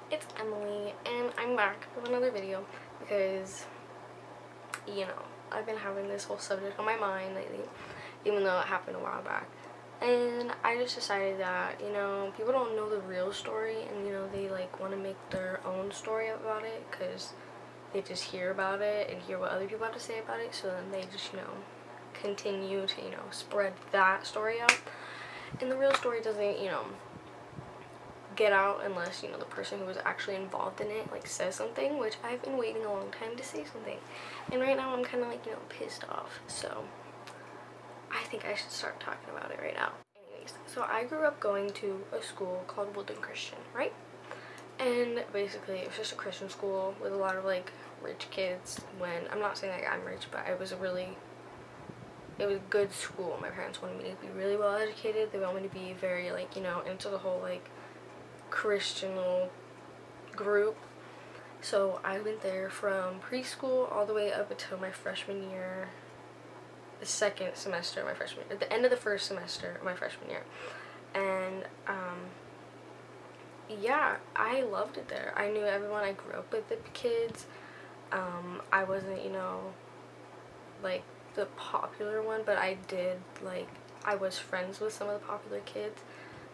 It's Emily, and I'm back with another video because, you know, I've been having this whole subject on my mind lately, even though it happened a while back. And I just decided that, you know, people don't know the real story, and, you know, they, like, want to make their own story about it because they just hear about it and hear what other people have to say about it, so then they just, you know, continue to, you know, spread that story out. And the real story doesn't, you know, get out unless, you know, the person who was actually involved in it, like, says something, which I've been waiting a long time to say something. And right now I'm kind of, like, you know, pissed off, so I think I should start talking about it right now. Anyways, so I grew up going to a school called Woodland Christian, right? And basically it was just a Christian school with a lot of, like, rich kids. When, I'm not saying, like, I'm rich, but it was a good school. My parents wanted me to be really well educated. They wanted me to be very, like, you know, into the whole, like, Christian group. So I went there from preschool all the way up until my freshman year, the second semester of my freshman year, at the end of the first semester of my freshman year. And yeah, I loved it there. I knew everyone. I grew up with the kids. I wasn't, you know, like, the popular one, but I was friends with some of the popular kids,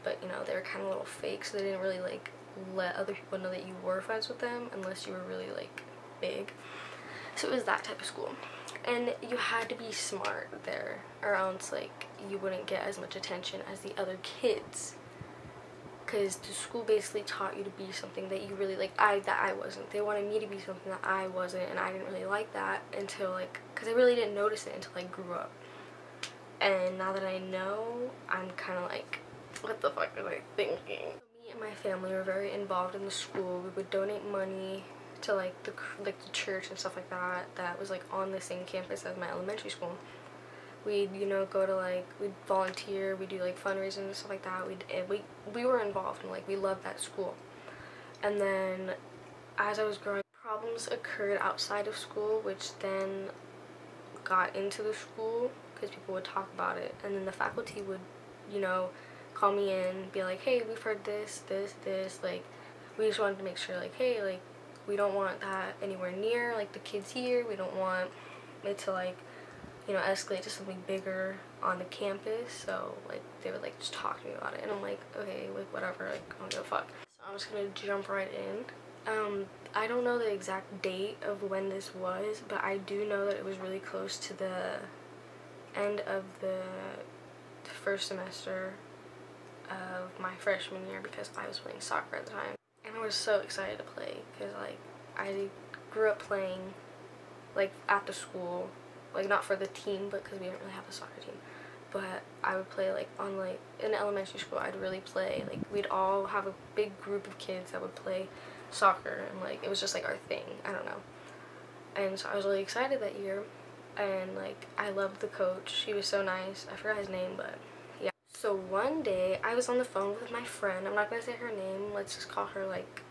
but, you know, they were kind of little fake, so they didn't really, like, let other people know that you were friends with them unless you were really, like, big. So it was that type of school, and you had to be smart there, or else, like, you wouldn't get as much attention as the other kids, because the school basically taught you to be something that you really, like, that I wasn't. They wanted me to be something that I wasn't, and I didn't really like that until, like, because I really didn't notice it until I grew up. And now that I know, I'm kind of like, what the fuck was I thinking? Me and my family were very involved in the school. We would donate money to, like, the church and stuff like that that was, like, on the same campus as my elementary school. We'd, you know, go to, like, we'd volunteer, we'd do, like, fundraising and stuff like that. We were involved, and, like, we loved that school. And then as I was growing, problems occurred outside of school, which then got into the school because people would talk about it, and then the faculty would, you know, call me in, be like, hey, we've heard this, like, we just wanted to make sure, like, hey, like, we don't want that anywhere near, like, the kids here. We don't want it to, like, you know, escalate to something bigger on the campus. So, like, they would, like, just talk to me about it, and I'm like, okay, like, whatever, like, I don't give a fuck. So I'm just gonna jump right in. I don't know the exact date of when this was, but I do know that it was really close to the end of the first semester of my freshman year, because I was playing soccer at the time, and I was so excited to play because, like, I grew up playing, like, at the school, like, not for the team, but because we didn't really have a soccer team, but I would play, like, on, like, in elementary school, I'd really play, like, we'd all have a big group of kids that would play soccer, and, like, it was just, like, our thing. I don't know. And so I was really excited that year, and, like, I loved the coach. He was so nice. I forgot his name, but yeah. So one day I was on the phone with my friend. I'm not gonna say her name, let's just call her, like,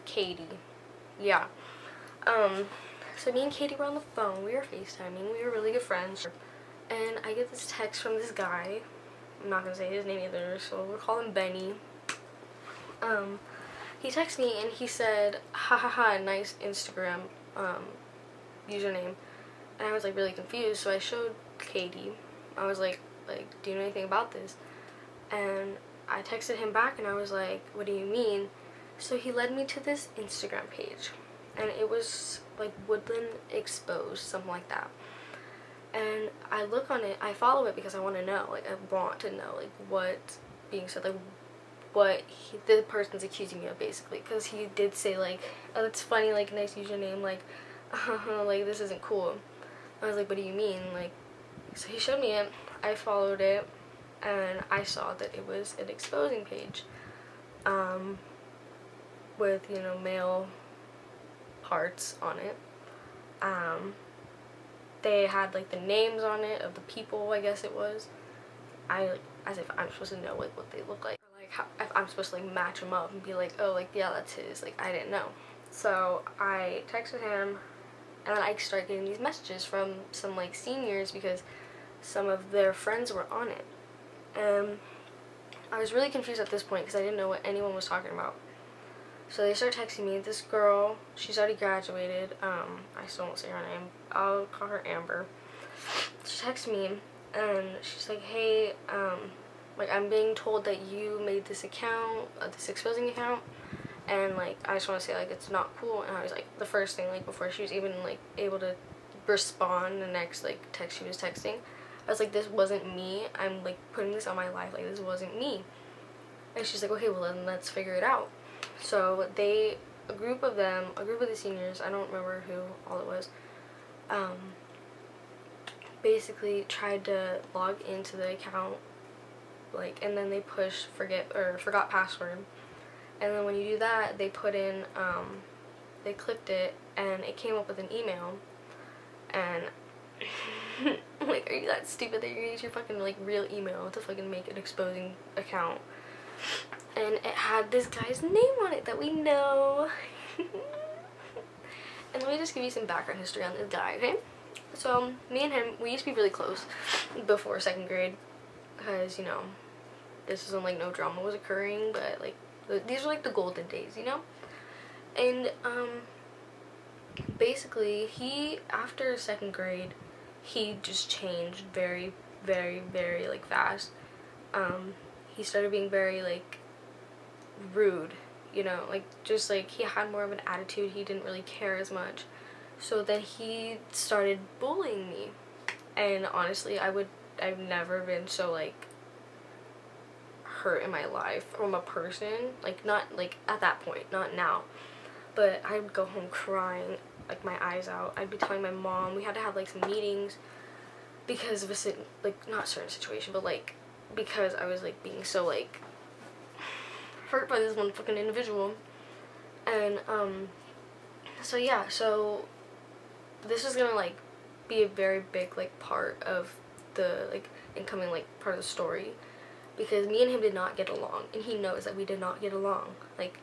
Katie. Yeah. So me and Katie were on the phone. We were FaceTiming. We were really good friends, and I get this text from this guy. I'm not gonna say his name either, so we'll call him Benny. He texted me and he said, ha ha ha, nice Instagram username. And I was, like, really confused, so I showed Katie. I was like, do you know anything about this? And I texted him back and I was like, what do you mean? So he led me to this Instagram page, and it was, like, Woodland Exposed, something like that. And I look on it, I follow it because I want to know, like, I want to know, like, what's being said, like, what the person's accusing me of, basically, because he did say, like, oh, that's funny, like, nice username, like, like, this isn't cool. I was like, what do you mean? Like, so he showed me it, I followed it, and I saw that it was an exposing page, with, you know, male parts on it. They had, like, the names on it of the people, I guess it was. As if I'm supposed to know, like, what they look like. If I'm supposed to, like, match them up and be like, oh, like, yeah, that's his. Like, I didn't know. So I texted him, and then I started getting these messages from some, like, seniors because some of their friends were on it. I was really confused at this point because I didn't know what anyone was talking about. So they start texting me. This girl, she's already graduated. I still won't say her name. I'll call her Amber. She texts me and she's like, hey, like, I'm being told that you made this account, this exposing account, and like, I just want to say, like, it's not cool. And I was like, the first thing, like, before she was even like able to respond, the next like text she was texting, I was like, this wasn't me. I'm like putting this on my life, like, this wasn't me. And she's like, okay, well then let's figure it out. So they, a group of the seniors, I don't remember who all it was, basically tried to log into the account, like, and then they pushed forgot password, and then when you do that, they put in, they clicked it, and it came up with an email, and I'm like, are you that stupid that you're gonna use your fucking, like, real email to fucking make an exposing account? And it had this guy's name on it that we know. And let me just give you some background history on this guy, okay? So, me and him, we used to be really close before 2nd grade, because, you know, this isn't like no drama was occurring, but like, these were like the golden days, you know? And, basically, after 2nd grade, he just changed very, very, very, like, fast. He started being very, like, rude, you know, like, just like, he had more of an attitude, he didn't really care as much. So then he started bullying me, and honestly, I've never been so, like, hurt in my life from a person, like, not, like, at that point, not now, but I would go home crying, like, my eyes out. I'd be telling my mom, we had to have, like, some meetings because of a, like, not certain situation, but, like, because I was, like, being so, like, hurt by this one fucking individual. And, so yeah, so this is gonna, like, be a very big, like, part of the, like, incoming, like, part of the story, because me and him did not get along, and he knows that we did not get along. Like,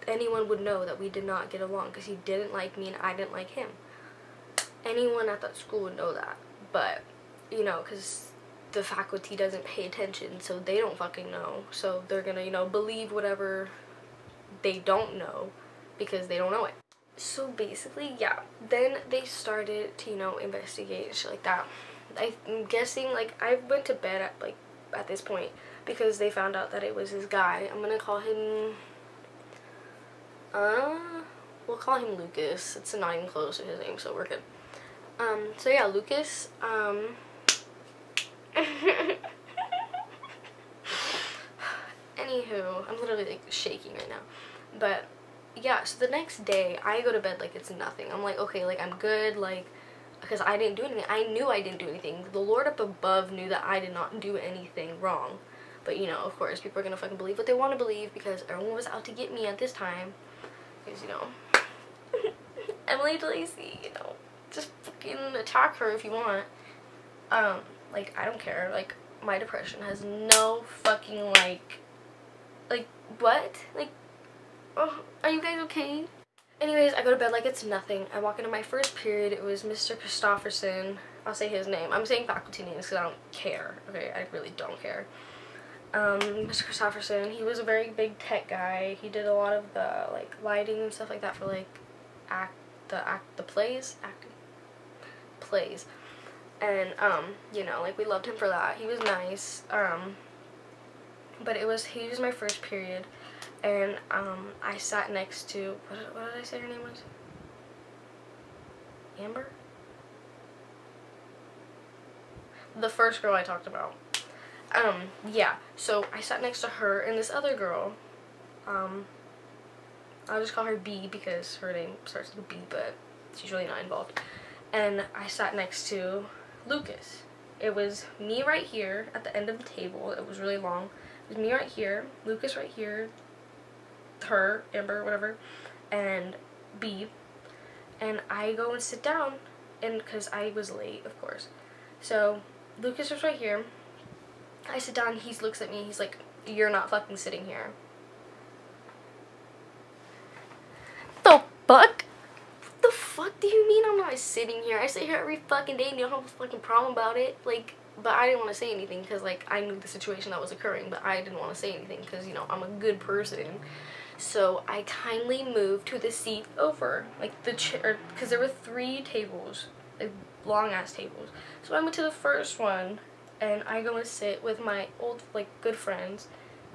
anyone would know that we did not get along, because he didn't like me and I didn't like him. Anyone at that school would know that, but, you know, because the faculty doesn't pay attention, so they don't fucking know, so they're gonna, you know, believe whatever they don't know, because they don't know it. So basically, yeah, then they started to, you know, investigate and shit like that. I'm guessing, like, I went to bed at, like, at this point, because they found out that it was this guy. I'm gonna call him, we'll call him Lucas. It's not even close to his name, so we're good. So yeah, Lucas, anywho, I'm literally, like, shaking right now, but yeah, so the next day, I go to bed like it's nothing. I'm like, okay, like, I'm good, like, because I didn't do anything. I knew I didn't do anything. The Lord up above knew that I did not do anything wrong. But, you know, of course, people are gonna fucking believe what they want to believe, because everyone was out to get me at this time. Because, you know, Emily DeLacy, you know, just fucking attack her if you want. Like, I don't care. Like, my depression has no fucking, like, what? Like, oh, are you guys okay? Anyways, I go to bed like it's nothing. I walk into my first period. It was Mr. Christopherson. I'll say his name. I'm saying faculty names because I don't care. Okay, I really don't care. Mr. Christopherson, he was a very big tech guy. He did a lot of the, like, lighting and stuff like that for, like, plays. And, you know, like, we loved him for that. He was nice. But he was my first period. And, I sat next to, what did I say her name was? Amber? The first girl I talked about. Yeah, so I sat next to her and this other girl, I'll just call her B because her name starts with a B, but she's really not involved. And I sat next to Lucas. It was me right here at the end of the table. It was really long. It was me right here, Lucas right here, her, Amber, whatever, and B. And I go and sit down, and because I was late, of course. So Lucas was right here. I sit down, he looks at me, he's like, you're not fucking sitting here. The fuck? What the fuck do you mean I'm not sitting here? I sit here every fucking day and you don't have a fucking problem about it. Like, but I didn't want to say anything because, like, I knew the situation that was occurring, but I didn't want to say anything because, you know, I'm a good person. So I kindly moved to the seat over, like, the chair, because there were 3 tables, like, long-ass tables. So I went to the first one, and I go and sit with my old, like, good friends.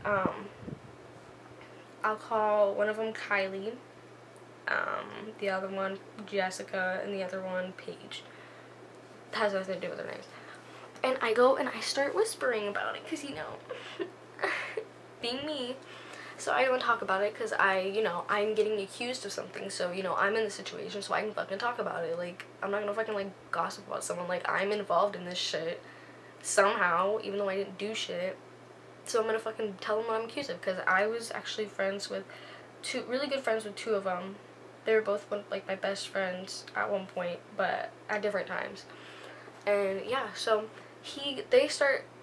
I'll call one of them Kylie, the other one Jessica, and the other one Paige. That has nothing to do with their names. And I go and I start whispering about it because, you know, being me. So I don't talk about it because you know, I'm getting accused of something. So, you know, I'm in the situation so I can fucking talk about it. Like, I'm not gonna fucking, like, gossip about someone. Like, I'm involved in this shit somehow, even though I didn't do shit. So I'm gonna fucking tell them what I'm accused of because I was actually friends with really good friends with 2 of them. They were both, like, my best friends at one point, but at different times. And yeah, so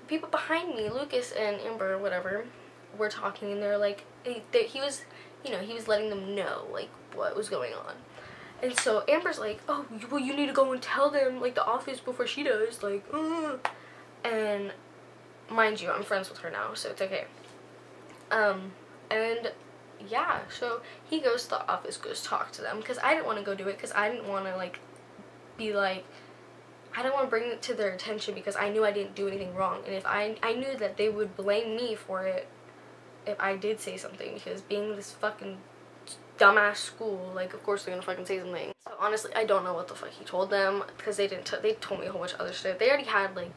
people behind me, Lucas and Amber, whatever, were talking, and they're like, he was, you know, he was letting them know, like, what was going on. And so Amber's like, oh, well, you need to go and tell them, like, the office before she does, like, and mind you, I'm friends with her now, so it's okay. And yeah, so he goes to the office, goes talk to them, because I didn't want to go do it, because I didn't want to, like, be like, I didn't want to bring it to their attention because I knew I didn't do anything wrong. And if I knew that they would blame me for it if I did say something, because being this fucking dumbass school, like, of course they're gonna fucking say something. So honestly, I don't know what the fuck he told them, because they told me a whole bunch of other shit. They already had, like,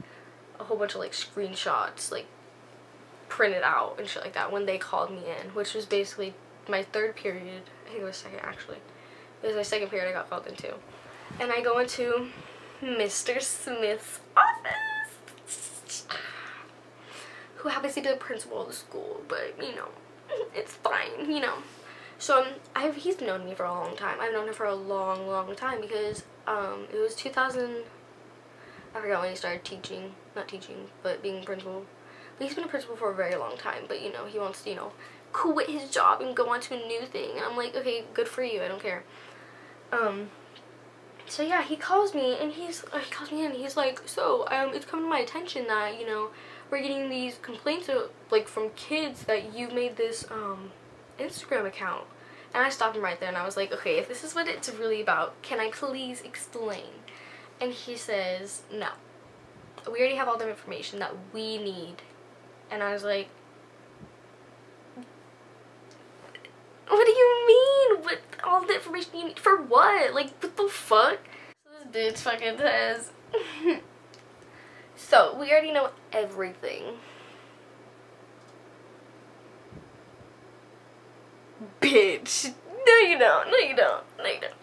a whole bunch of, like, screenshots, like, printed out and shit like that when they called me in, which was basically my 3rd period. I think it was 2nd, actually. It was my 2nd period I got called into. And I go into Mr. Smith's office, who happens to be the principal of the school, but, you know, it's fine, you know. So, he's known me for a long time. I've known him for a long, long time because, it was 2000, I forgot when he started teaching, not teaching, but being principal. But he's been a principal for a very long time, but, you know, he wants to, you know, quit his job and go on to a new thing. And I'm like, okay, good for you, I don't care. So yeah, he calls me and he calls me in and he's like, so, it's come to my attention that, you know, we're getting these complaints, like, from kids that you made this, Instagram account. And I stopped him right there and I was like, okay, if this is what it's really about, can I please explain? And he says, no. We already have all the information that we need. And I was like, what do you mean? What, all the information you need? For what? Like, what the fuck? So this bitch fucking says, so, we already know everything. Bitch. No, you don't. No, you don't. No, you don't.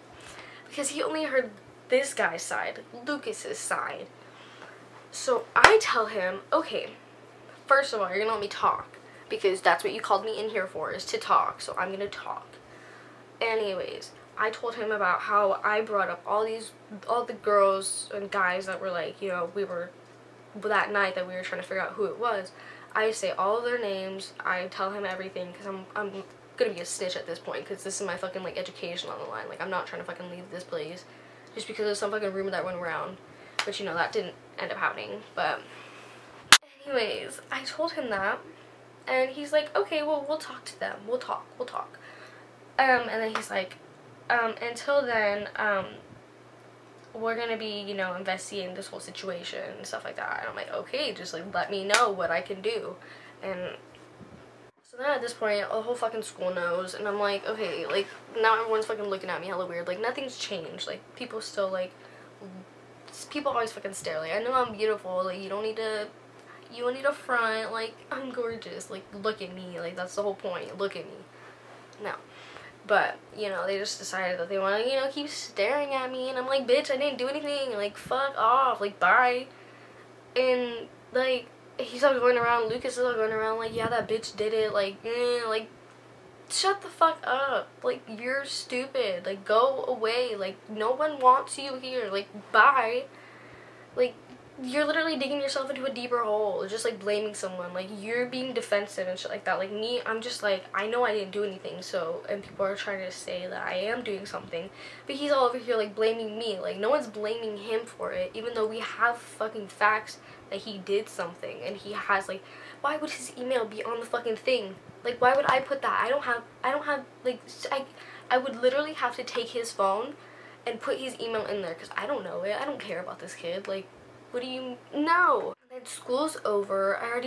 Because he only heard this guy's side, Lucas's side. So, I tell him, okay, first of all, you're gonna let me talk. Because that's what you called me in here for, is to talk. So I'm gonna talk. Anyways, I told him about how I brought up all the girls and guys that were, like, you know, that night that we were trying to figure out who it was. I say all of their names. I tell him everything because I'm gonna be a snitch at this point because this is my fucking, like, education on the line. Like, I'm not trying to fucking leave this place just because of some fucking rumor that went around. But, you know, that didn't end up happening. But anyways, I told him that. And he's like, okay, well, we'll talk to them. We'll talk. And then he's like, until then, we're gonna be, you know, investigating this whole situation and stuff like that. And I'm like, okay, just, like, let me know what I can do. And so then at this point, the whole fucking school knows. And I'm like, okay, like, now everyone's fucking looking at me hella weird. Like, nothing's changed. Like, people still, like, people always fucking stare. Like, I know I'm beautiful. Like, you don't need to front, like, I'm gorgeous, like, look at me, like, that's the whole point, look at me. No. But, you know, they just decided that they want to, you know, keep staring at me, and I'm like, bitch, I didn't do anything, like, fuck off, like, bye. And, like, he's all going around, Lucas is all going around, like, yeah, that bitch did it, like, like, shut the fuck up, like, you're stupid, like, go away, like, no one wants you here, like, bye. Like, you're literally digging yourself into a deeper hole, just like blaming someone. Like, you're being defensive and shit like that. Like me, I'm just like, I know I didn't do anything, so, and people are trying to say that I am doing something, but he's all over here like blaming me. Like, no one's blaming him for it, even though we have fucking facts that he did something. And he has, like, why would his email be on the fucking thing? Like, why would I put that? I don't have like, I would literally have to take his phone and put his email in there, because I don't know it. I don't care about this kid. Like, what do you know? Then school's over. I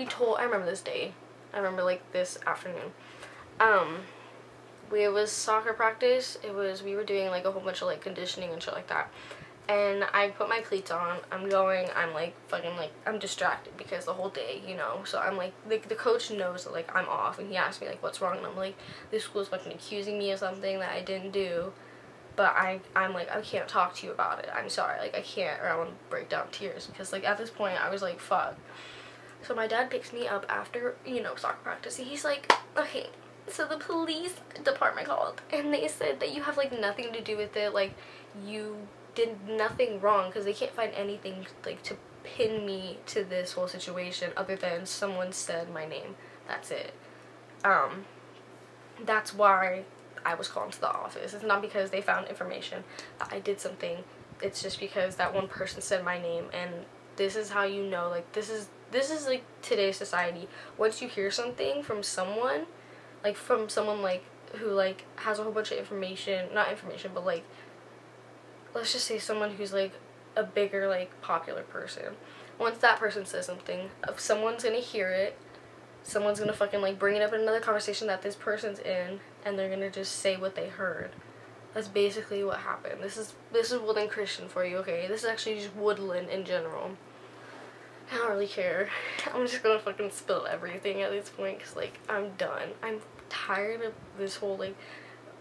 remember this day. I remember like this afternoon. It was soccer practice. We were doing like a whole bunch of like conditioning and shit like that. And I put my cleats on. I'm like fucking like, I'm distracted because the whole day, you know. So I'm like the coach knows that like I'm off, and he asked me like what's wrong, and I'm like, this school's fucking accusing me of something that I didn't do. But I'm like, I can't talk to you about it. I'm sorry, like, I can't, or I want to break down tears. Because, like, at this point, I was like, fuck. So my dad picks me up after, you know, soccer practice. And he's like, okay, so the police department called. And they said that you have, like, nothing to do with it. Like, you did nothing wrong. Because they can't find anything, like, to pin me to this whole situation. Other than someone said my name. That's it. That's why I was called to the office. It's not because they found information that I did something. It's just because that one person said my name. And this is how you know, like, this is like today's society. Once you hear something from someone like who like has a whole bunch of information, not information, but like, let's just say someone who's like a bigger like popular person, once that person says something, someone's gonna hear it. Someone's gonna fucking like bring it up in another conversation that this person's in, and they're gonna just say what they heard. That's basically what happened. This is Woodland Christian for you, okay? This is actually just Woodland in general. I don't really care. I'm just gonna fucking spill everything at this point, because like, I'm done. I'm tired of this whole like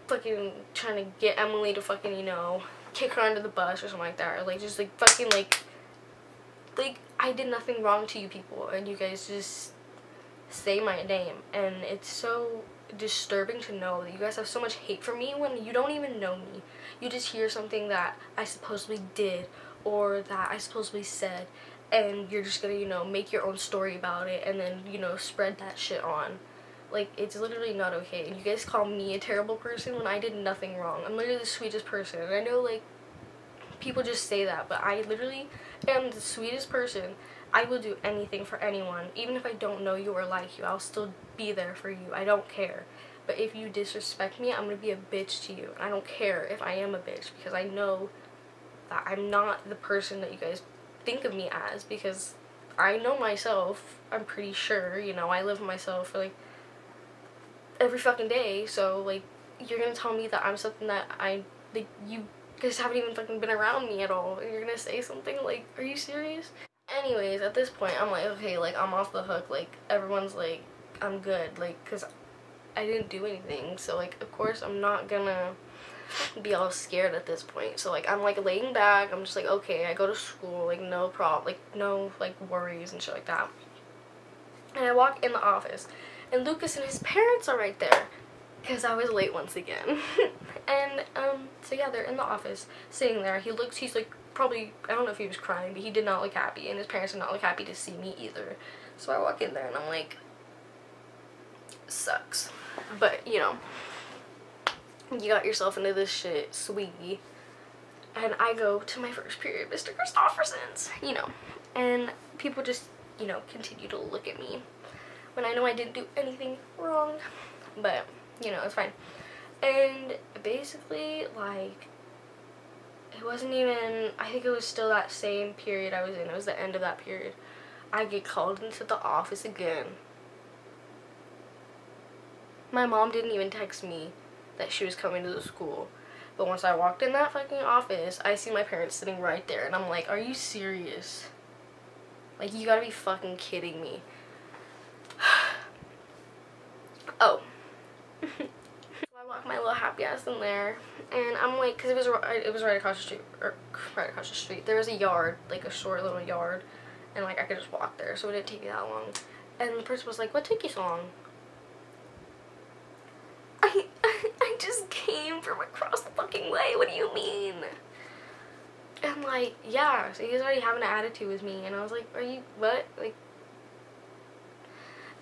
fucking trying to get Emily to fucking, you know, kick her under the bus or something like that, or like just like fucking like I did nothing wrong to you people, and you guys just say my name. And it's so disturbing to know that you guys have so much hate for me when you don't even know me. You just hear something that I supposedly did or that I supposedly said, and you're just gonna, you know, make your own story about it and then, you know, spread that shit on. Like, it's literally not okay. And you guys call me a terrible person when I did nothing wrong. I'm literally the sweetest person. And I know, like, people just say that, but I literally am the sweetest person. I will do anything for anyone. Even if I don't know you or like you, I'll still be there for you. I don't care. But if you disrespect me, I'm gonna be a bitch to you. And I don't care if I am a bitch, because I know that I'm not the person that you guys think of me as, because I know myself. I'm pretty sure, you know, I live with myself for like every fucking day. So like, you're gonna tell me that I'm something that you guys haven't even fucking been around me at all, and you're gonna say something like, are you serious? Anyways, at this point, I'm like, okay, like, I'm off the hook. Like, everyone's like, I'm good, like, because I didn't do anything. So like, of course I'm not gonna be all scared at this point. So like, I'm like laying back. I'm just like, okay, I go to school, like, no problem, like, no like worries and shit like that. And I walk in the office, and Lucas and his parents are right there, because I was late once again. And so yeah, they're in the office sitting there. He's like, probably, I don't know if he was crying, but he did not look happy, and his parents did not look happy to see me either. So I walk in there and I'm like, sucks. But, you know, you got yourself into this shit, sweetie. And I go to my first period, Mr. Christofferson's, you know, and people just, you know, continue to look at me when I know I didn't do anything wrong. But, you know, it's fine. And basically, like, it wasn't even, I think it was still that same period I was in. It was the end of that period. I get called into the office again. My mom didn't even text me that she was coming to the school. But once I walked in that fucking office, I see my parents sitting right there. And I'm like, are you serious? Like, you gotta be fucking kidding me. Oh. I walk my little happy ass in there, and I'm like, because it was right across the street, or right across the street. There was a yard, like a short little yard, and like I could just walk there, so it didn't take me that long. And the person was like, what took you so long? I just came from across the fucking way. What do you mean? And And like, yeah, so he's already having an attitude with me, and I was like, are you, what? Like,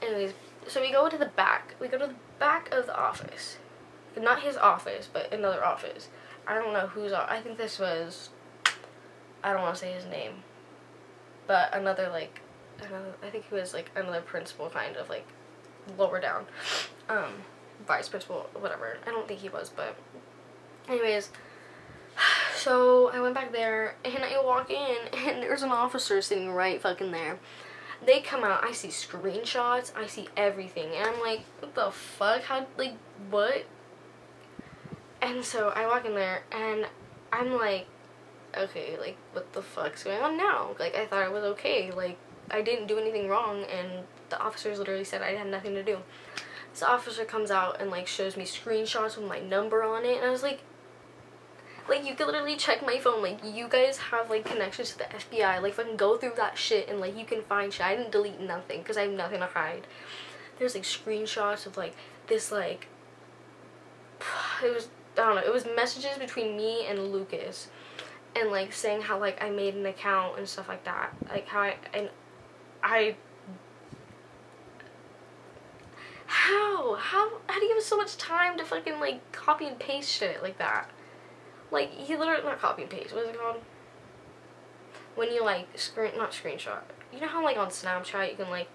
anyways, so we go to the back. We go to the back of the office. Not his office, but another office. I don't know whose, I think this was, I don't want to say his name, but another, like, I think he was, like, another principal, kind of, like, lower down, vice principal, whatever. I don't think he was, but anyways, so I went back there, and I walk in, and there's an officer sitting right fucking there. They come out, I see screenshots, I see everything, and I'm like, what the fuck, how, like, what? And so I walk in there, and I'm like, okay, like, what the fuck's going on now? Like, I thought I was okay, like, I didn't do anything wrong, and the officers literally said I had nothing to do. This officer comes out and, like, shows me screenshots with my number on it, and I was like, you could literally check my phone, like, you guys have, like, connections to the FBI, like, fucking go through that shit, and, like, you can find shit. I didn't delete nothing, because I have nothing to hide. There's, like, screenshots of, like, this, like, it was, I don't know, it was messages between me and Lucas, and, like, saying how, like, I made an account and stuff like that, like, how how do you have so much time to fucking, like, copy and paste shit like that? Like, he literally, not copy and paste, what is it called? When you, like, not screenshot, you know how, like, on Snapchat you can, like,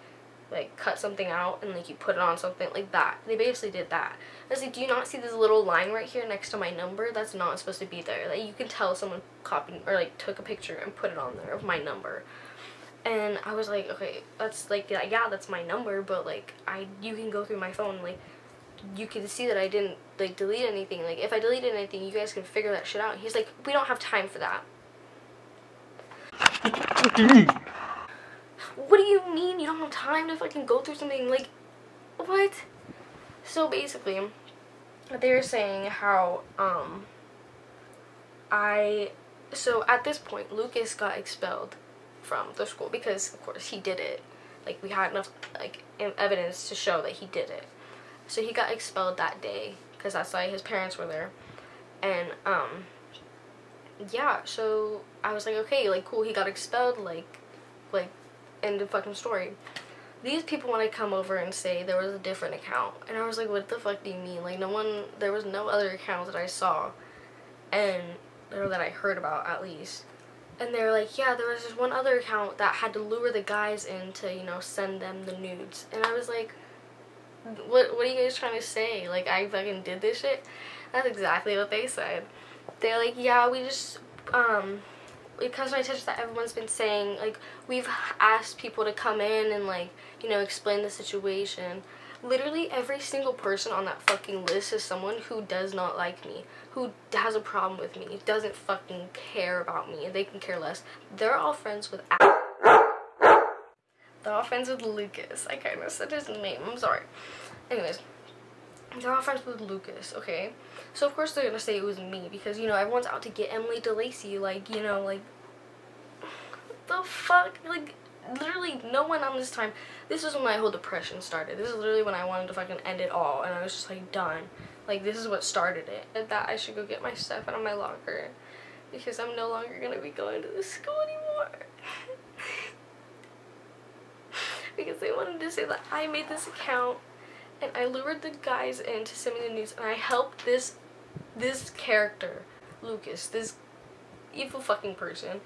cut something out and, like, you put it on something like that. They basically did that. I was like, do you not see this little line right here next to my number? That's not supposed to be there. Like, you can tell someone copied, or, like, took a picture and put it on there of my number. And I was like, okay, that's, like, yeah, that's my number, but, like, you can go through my phone, like, you can see that I didn't, like, delete anything. Like, if I deleted anything, you guys can figure that shit out. And he's like, we don't have time for that. What do you mean you don't have time to fucking go through something? Like, what? So basically, they were saying how, so at this point, Lucas got expelled from the school because, of course, he did it. Like, we had enough, like, evidence to show that he did it. So he got expelled that day because that's why his parents were there. And, yeah, so I was like, okay, like, cool, he got expelled, like, end of fucking story. These people want to come over and say there was a different account. And I was like, what the fuck do you mean? Like, there was no other account that I saw. And, or that I heard about, at least. And they were like, yeah, there was this one other account that had to lure the guys in to, you know, send them the nudes. And I was like, what are you guys trying to say? Like, I fucking did this shit? That's exactly what they said. They're like, yeah, we just, it comes to my attention that everyone's been saying, like, we've asked people to come in and, like, you know, explain the situation. Literally every single person on that fucking list is someone who does not like me, who has a problem with me, doesn't fucking care about me, and they can care less. They're all friends with They're all friends with Lucas. I kind of said his name, I'm sorry. Anyways, they're all friends with Lucas, okay? So of course they're gonna say it was me because, you know, everyone's out to get Emily DeLacy, like, you know, like, what the fuck? Like, literally no one on this time. This is when my whole depression started. This is literally when I wanted to fucking end it all, and I was just like, done. Like, this is what started it, and that I should go get my stuff out of my locker because I'm no longer gonna be going to this school anymore. Because they wanted to say that I made this account and I lured the guys in to send me the news, and I helped this character, Lucas, this evil fucking person,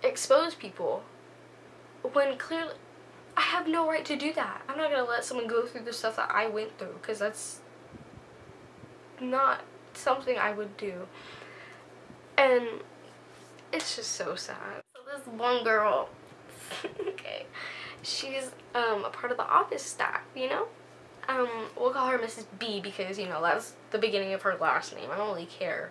expose people when clearly I have no right to do that. I'm not gonna let someone go through the stuff that I went through because that's not something I would do. And it's just so sad. So this one girl, okay, she's a part of the office staff, you know? We'll call her Mrs. B because, you know, that's the beginning of her last name. I don't really care.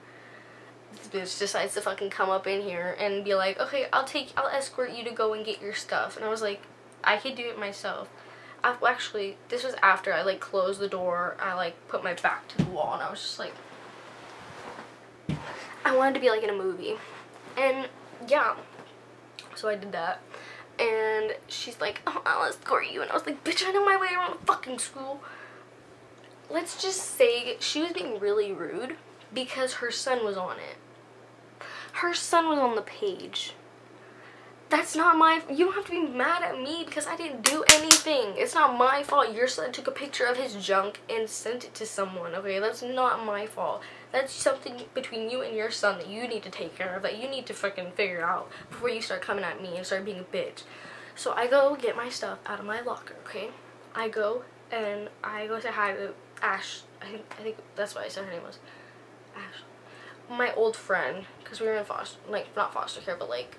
This bitch decides to fucking come up in here and be like, okay, I'll escort you to go and get your stuff. And I was like, I could do it myself. Actually, this was after I, like, closed the door. I, like, put my back to the wall, and I was just like, I wanted to be, like, in a movie. And, yeah, so I did that. And she's like, oh, I'll escort you. And I was like, bitch, I know my way around the fucking school. Let's just say she was being really rude because her son was on it. Her son was on the page. That's not my, you don't have to be mad at me because I didn't do anything. It's not my fault your son took a picture of his junk and sent it to someone, okay? That's not my fault. That's something between you and your son that you need to take care of, that you need to fucking figure out before you start coming at me and start being a bitch. So I go get my stuff out of my locker, okay? I go and I go say hi to Ash. I think that's what I said her name was. Ash. My old friend, because we were in foster, like, not foster care, but like,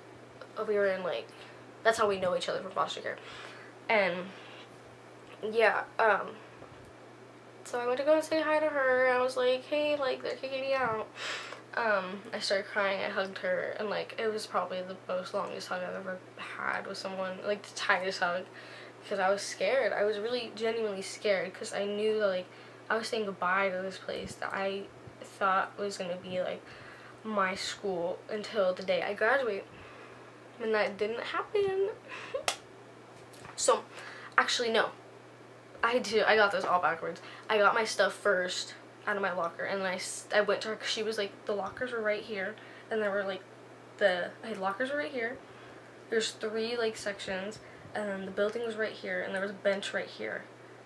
we were in, like, that's how we know each other from foster care. And yeah, so I went to go and say hi to her. I was like, hey, like, they're kicking me out. I started crying. I hugged her, and like, it was probably the most longest hug I've ever had with someone, like the tightest hug, because I was scared. I was really genuinely scared because I knew that, like, I was saying goodbye to this place that I thought was gonna be like my school until the day I graduate. And that didn't happen. So, actually, no. I got this all backwards. I got my stuff first out of my locker, and then I went to her because she was like, the lockers were right here, and there were like, lockers were right here. There's 3 like sections, and then the building was right here, and there was a bench right here,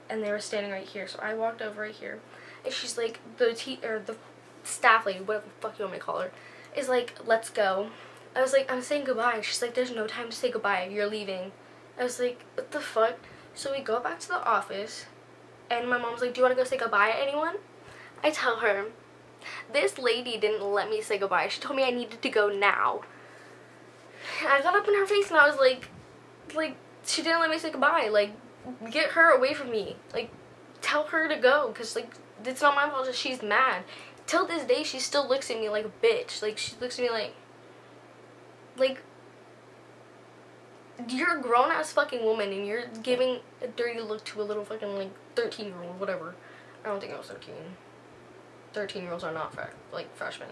and they were standing right here. So I walked over right here, and she's like, the staff lady, whatever the fuck you want me to call her, is like, let's go. I was like, I'm saying goodbye. She's like, there's no time to say goodbye. You're leaving. I was like, what the fuck? So we go back to the office, and my mom's like, do you want to go say goodbye to anyone? I tell her, this lady didn't let me say goodbye. She told me I needed to go now. And I got up in her face, and I was like, she didn't let me say goodbye. Like, get her away from me. Like, tell her to go, because, like, it's not my fault that she's mad. Till this day, she still looks at me like a bitch. Like, she looks at me like, you're a grown-ass fucking woman and you're giving a dirty look to a little fucking, like, 13-year-old, whatever. I don't think I was 13. 13-year-olds are not, like, freshmen.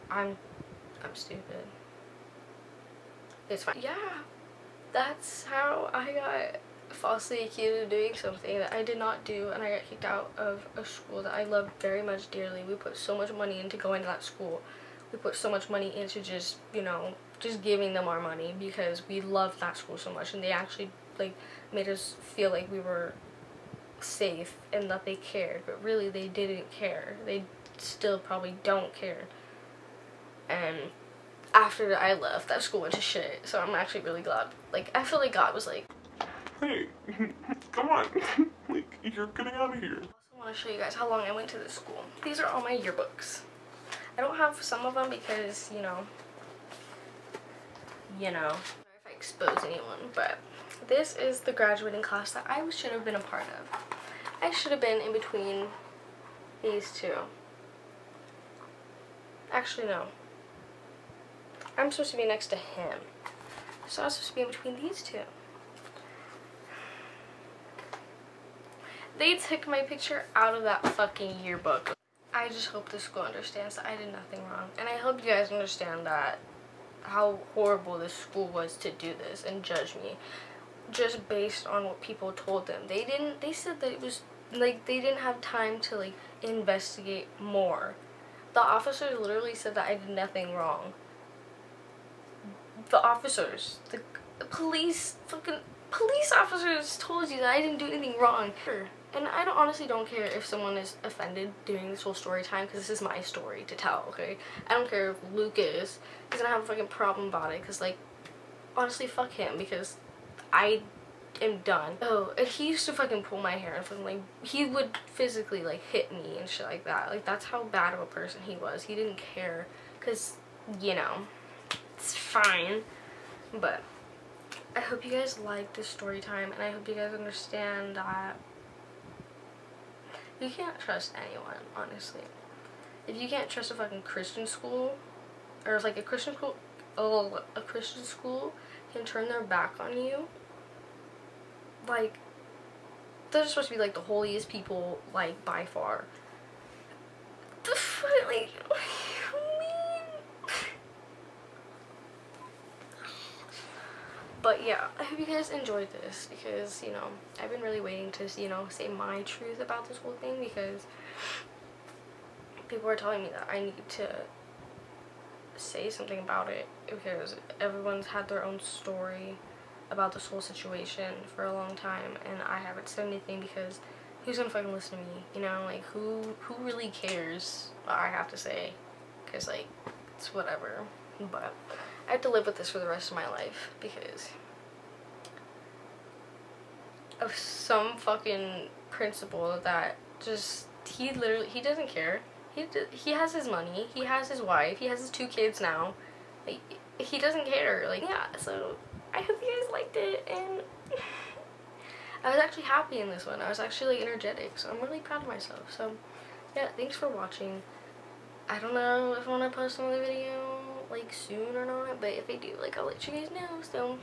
I'm stupid. It's fine. Yeah, that's how I got falsely accused of doing something that I did not do, and I got kicked out of a school that I loved very much dearly. We put so much money into going to that school. We put so much money into just, you know, just giving them our money because we loved that school so much, and they actually, like, made us feel like we were safe and that they cared, but really they didn't care. They still probably don't care. And after I left, that school went to shit, so I'm actually really glad. Like, I feel like God was like, hey, come on, like, you're getting out of here. I also want to show you guys how long I went to this school. These are all my yearbooks. I don't have some of them because, you know, sorry if I expose anyone, but this is the graduating class that I should have been a part of. I should have been in between these two. Actually, no. I'm supposed to be next to him. So I was supposed to be in between these two. They took my picture out of that fucking yearbook. I just hope the school understands that I did nothing wrong. And I hope you guys understand that how horrible this school was to do this and judge me just based on what people told them. They said that it was, like, they didn't have time to, like, investigate more. The officers literally said that I did nothing wrong. The officers, the police, fucking police officers told you that I didn't do anything wrong. And I honestly don't care if someone is offended during this whole story time, because this is my story to tell, okay? I don't care if Luke is. He's gonna have a fucking problem about it, because, like, honestly, fuck him, because I am done. Oh, and he used to fucking pull my hair and fucking, like, he would physically, like, hit me and shit like that. Like, that's how bad of a person he was. He didn't care, because, you know, it's fine. But I hope you guys like this story time, and I hope you guys understand that you can't trust anyone, honestly. If you can't trust a fucking Christian school, or if, like, a Christian school can turn their back on you, like, they're supposed to be, like, the holiest people, like, by far. The fuck, like, but yeah, I hope you guys enjoyed this, because, you know, I've been really waiting to, you know, say my truth about this whole thing, because people are telling me that I need to say something about it because everyone's had their own story about this whole situation for a long time, and I haven't said anything because who's gonna fucking listen to me, you know? Like, who really cares what I have to say? Because, like, it's whatever. But I have to live with this for the rest of my life because of some fucking principle that just, he doesn't care. He has his money, he has his wife, he has his 2 kids now. Like, he doesn't care. Like, yeah, so I hope you guys liked it, and I was actually happy in this one. I was actually, like, energetic, so I'm really proud of myself. So, yeah, thanks for watching. I don't know if I want to post another video, like, soon or not, but if I do, like, I'll let you guys know, so